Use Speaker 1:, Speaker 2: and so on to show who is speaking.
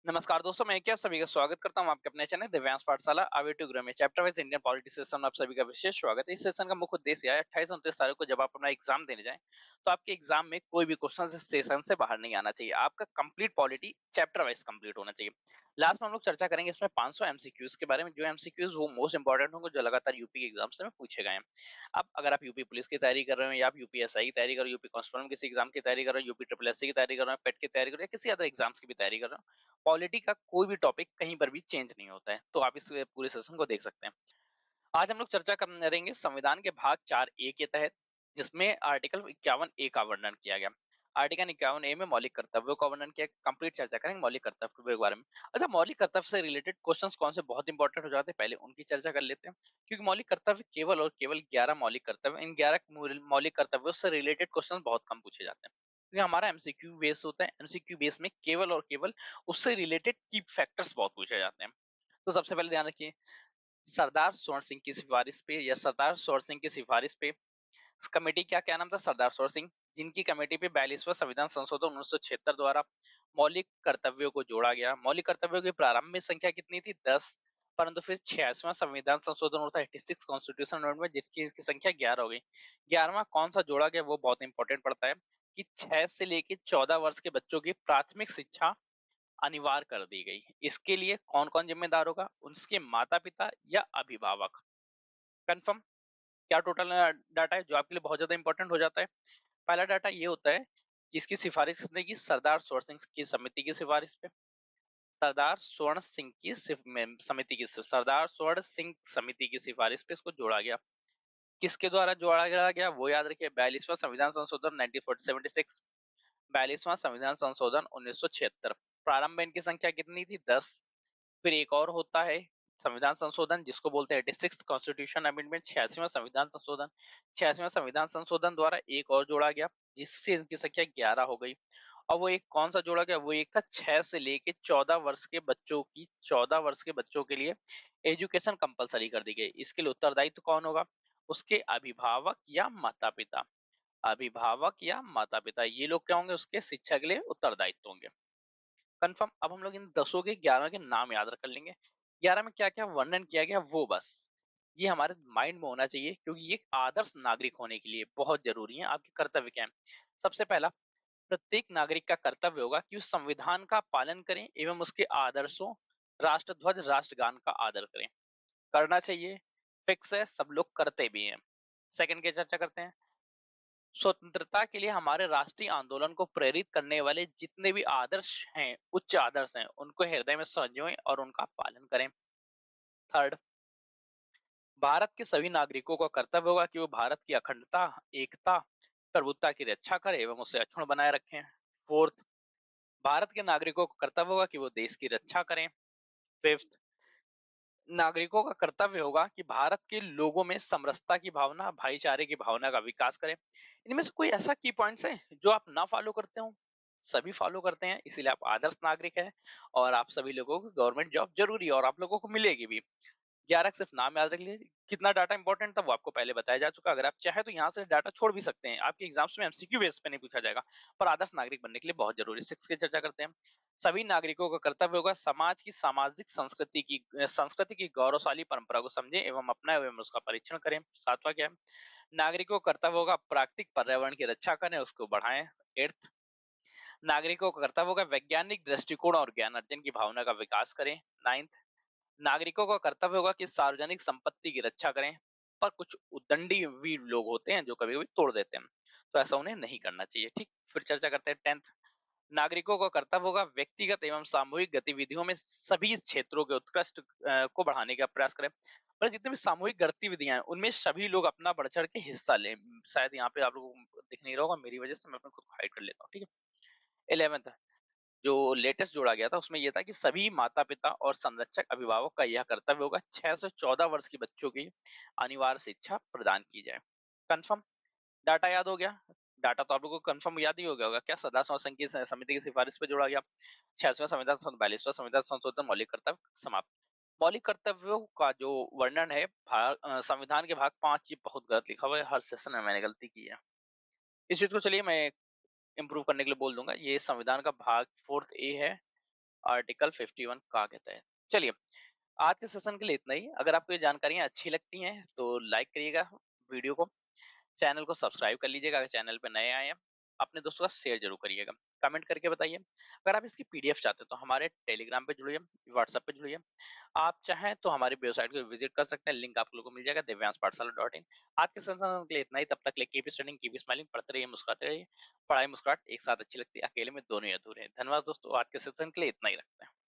Speaker 1: नमस्कार दोस्तों, मैं आप सभी का स्वागत करता हूं आपके अपने चैनल दिव्यांश पाठशाला आवे टू ग्रो में chapter wise Indian polity session में आप सभी का विशेष स्वागत है। इस सेशन का मुख्य उद्देश्य है 28-29 तारीख को जब आप अपना एग्जाम देने जाएं तो आपके एग्जाम में कोई भी क्वेश्चन इस सेशन से बाहर नहीं आना चाहिए। आपका complete polity chapter wise complete होना चाहिए। लास्ट में हम लोग चर्चा करेंगे इसमें 500 एमसीक्यूज के बारे में। जो एमसीक्यूज वो मोस्ट इंपॉर्टेंट होंगे, जो लगातार यूपी के एग्जाम से पूछे गए हैं। अब अगर आप यूपी पुलिस की तैयारी कर रहे हो या आप यूपीएसआई की तैयारी कर रहे हो, यूपी कांस्टेबल किसी एग्जाम की तैयारी कर रहे हो, यूपी ट्रिपल एससी की तैयारी कर रहे हो, पेट की तैयारी कर रहे हो या किसी अदर एग्जाम्स की भी तैयारी कर रहे हो, पॉलिटी का कोई भी टॉपिक कहीं पर भी चेंज नहीं होता है, तो आप इस पूरे सेशन को देख सकते हैं। आज हम लोग चर्चा करेंगे संविधान के भाग 4 ए के तहत, जिसमें आर्टिकल 51 ए का वर्णन किया गया। आर्टिकल 51 ए में मौलिक कर्तव्यों का वर्णन किया। कंप्लीट चर्चा करेंगे मौलिक कर्तव्य के बारे में। अच्छा, मौलिक कर्तव्य से रिलेटेड क्वेश्चंस कौन से बहुत इंपॉर्टेंट हो जाते हैं, पहले उनकी चर्चा कर लेते हैं। क्योंकि मौलिक कर्तव्य केवल और केवल 11 मौलिक कर्तव्य, इन 11 मौलिक कर्तव्यों से रिलेटेड क्वेश्चन बहुत कम पूछे जाते हैं, क्योंकि हमारा एमसीक्यू बेस होता है। एमसीक्यू बेस में केवल और केवल उससे रिलेटेड की फैक्टर्स बहुत पूछे जाते हैं। तो सबसे पहले ध्यान रखिए, सरदार स्वर्ण सिंह की सिफारिश पे या सरदार स्वर्ण सिंह की सिफारिश पे कमेटी क्या क्या नाम था, सरदार स्वर्ण सिंह, जिनकी कमेटी पे 42वां संविधान संशोधन 1976 द्वारा मौलिक कर्तव्यों को जोड़ा गया। मौलिक कर्तव्यों की प्रारंभिक संख्या कितनी थी, 10, परंतु फिर 86वां संविधान संशोधन होता है 86 कॉन्स्टिट्यूशन अमेंडमेंट, जिसकी संख्या 11 हो गई। 11वां कौन सा जोड़ा गया वो बहुत इंपॉर्टेंट पड़ता है कि 6 से लेकर 14 वर्ष के बच्चों की प्राथमिक शिक्षा अनिवार्य कर दी गई। इसके लिए कौन कौन जिम्मेदार होगा, उनके माता पिता या अभिभावक। कंफर्म। क्या टोटल डाटा है जो आपके लिए बहुत ज्यादा इंपॉर्टेंट हो जाता है। पहला डाटा ये होता है कि इसकी सिफारिश किसने की, सरदार स्वर्ण सिंह की समिति की सिफारिश पे। सरदार स्वर्ण सिंह की समिति की सरदार स्वर्ण सिंह समिति की सिफारिश पे इसको जोड़ा गया। किसके द्वारा जोड़ा गया वो याद रखिए, 42वां संविधान संशोधन 1976, 42वां संविधान संशोधन 1976। प्रारंभ में इनकी संख्या कितनी थी, 10। फिर एक और होता है संविधान संशोधन जिसको बोलते हैं 86 कॉन्स्टिट्यूशन अमेंडमेंट, 86वां संविधान संशोधन। 86वां संविधान संशोधन द्वारा एक और जोड़ा गया जिससे इनकी संख्या 11 हो गई। और वो एक कौन सा जोड़ा गया, वो एक था 6 से लेके 14 वर्ष के बच्चों की, 14 वर्ष के बच्चों के लिए एजुकेशन कंपलसरी कर दी गई। इसके लिए उत्तरदायित्व कौन होगा, उसके अभिभावक या माता पिता। अभिभावक या माता पिता ये लोग क्या होंगे, उसके शिक्षा के लिए उत्तरदायित्व होंगे। कंफर्म। अब हम लोग इन 10 के 11 के नाम याद कर लेंगे। 11 में क्या क्या वर्णन किया गया वो बस ये हमारे माइंड में होना चाहिए, क्योंकि ये एक आदर्श नागरिक होने के लिए बहुत जरूरी है। आपके कर्तव्य क्या है, सबसे पहला, प्रत्येक नागरिक का कर्तव्य होगा कि उस संविधान का पालन करें एवं उसके आदर्शों, राष्ट्रध्वज राष्ट्रगान का आदर करें। करना चाहिए, फिक्स है, सब लोग करते भी हैं। सेकंड की चर्चा करते हैं। स्वतंत्रता के लिए हमारे राष्ट्रीय आंदोलन को प्रेरित करने वाले जितने भी आदर्श हैं, उच्च आदर्श हैं, उनको हृदय में संजोएं और उनका पालन करें। थर्ड, भारत के सभी नागरिकों का कर्तव्य होगा कि वो भारत की अखंडता, एकता, प्रभुत्ता की रक्षा करें एवं उसे अक्षुण्ण बनाए रखें। फोर्थ, भारत के नागरिकों का कर्तव्य होगा कि वो देश की रक्षा करें। फिफ्थ, नागरिकों का कर्तव्य होगा कि भारत के लोगों में समरसता की भावना, भाईचारे की भावना का विकास करें। इनमें से कोई ऐसा की पॉइंट्स है जो आप ना फॉलो करते हो, सभी फॉलो करते हैं, इसीलिए आप आदर्श नागरिक हैं और आप सभी लोगों को गवर्नमेंट जॉब जरूरी है और आप लोगों को मिलेगी भी। 11 सिर्फ नाम याद रख लीजिए। कितना डाटा इंपॉर्टेंट था वो आपको पहले बताया जा चुका। अगर आप चाहे तो यहाँ से डाटा छोड़ भी सकते हैं, आपके एग्जाम्स में एमसीक्यू बेस पे नहीं पूछा जाएगा, पर आदर्श नागरिक बनने के लिए बहुत जरूरी है। 6 की चर्चा करते हैं। सभी नागरिकों का कर्तव्य होगा समाज की सामाजिक संस्कृति की गौरवशाली परंपरा को समझें एवं अपनाएं एवं उसका परीक्षण करें। 7वां क्या है, नागरिकों का कर्तव्य होगा प्राकृतिक पर्यावरण की रक्षा करें, उसको बढ़ाएं। 8th, नागरिकों का कर्तव्य होगा वैज्ञानिक दृष्टिकोण और ज्ञान अर्जन की भावना का विकास करें। 9th, नागरिकों का कर्तव्य होगा कि सार्वजनिक संपत्ति की रक्षा करें, पर कुछ उद्दंडी भी लोग होते हैं जो कभी कभी तोड़ देते हैं, तो ऐसा उन्हें नहीं करना चाहिए। ठीक, फिर चर्चा करते हैं 10th, नागरिकों का कर्तव्य होगा व्यक्तिगत एवं सामूहिक गतिविधियों में सभी क्षेत्रों के उत्कृष्ट को बढ़ाने का प्रयास करें। मतलब जितने भी सामूहिक गतिविधियां हैं उनमें सभी लोग अपना बढ़ चढ़ के हिस्सा लें। शायद यहाँ पे आप लोगों को दिख नहीं रहा होगा, मेरी वजह से मैं अपने खुद को हाइड कर लेता हूँ। ठीक है। 11th, जो लेटेस्ट जोड़ा गया था उसमें यह था कि सभी माता पिता और संरक्षक अभिभावक का यह कर्तव्य होगा 6 से 14 वर्ष के बच्चों की अनिवार्य शिक्षा प्रदान की जाए। कंफर्म। डाटा याद हो गया। डाटा तो आप लोगों को कंफर्म याद ही हो गया होगा। क्या सरदार संघ की समिति की सिफारिश पे जोड़ा गया। 86वां संविधान 42वां संविधान संशोधन मौलिक कर्तव्य समाप्त। मौलिक कर्तव्यों का जो वर्णन है संविधान के भाग 5, ये बहुत गलत लिखा हुआ है, हर सेशन में मैंने गलती की है। इस चीज को चलिए मैं इंप्रूव करने के लिए बोल दूंगा। ये संविधान का भाग 4th ए है आर्टिकल 51 कहा कहता है। चलिए, आज के सेशन के लिए इतना ही। अगर आपको ये जानकारियाँ अच्छी लगती हैं तो लाइक करिएगा वीडियो को, चैनल को सब्सक्राइब कर लीजिएगा अगर चैनल पे नए आए हैं, अपने दोस्तों का शेयर जरूर करिएगा, कमेंट करके बताइए। अगर आप इसकी पीडीएफ चाहते हो तो हमारे टेलीग्राम पे जुड़िए, व्हाट्सएप पे जुड़िए। आप चाहें तो हमारी वेबसाइट को विजिट कर सकते हैं, लिंक आप लोगों को मिल जाएगा दिव्यांशपाठशाला.in। आज के सेशन के लिए इतना ही, तब तक के लिए कीप स्टडिंग कीप स्माइलिंग, पढ़ते रहिए मुस्कुराते रहिए। पढ़ाई मुस्कुराहट एक साथ अच्छी लगती है, अकेले में दोनों ही अधूरे हैं। धन्यवाद दोस्तों, आज के सेशन के लिए इतना ही रखते हैं।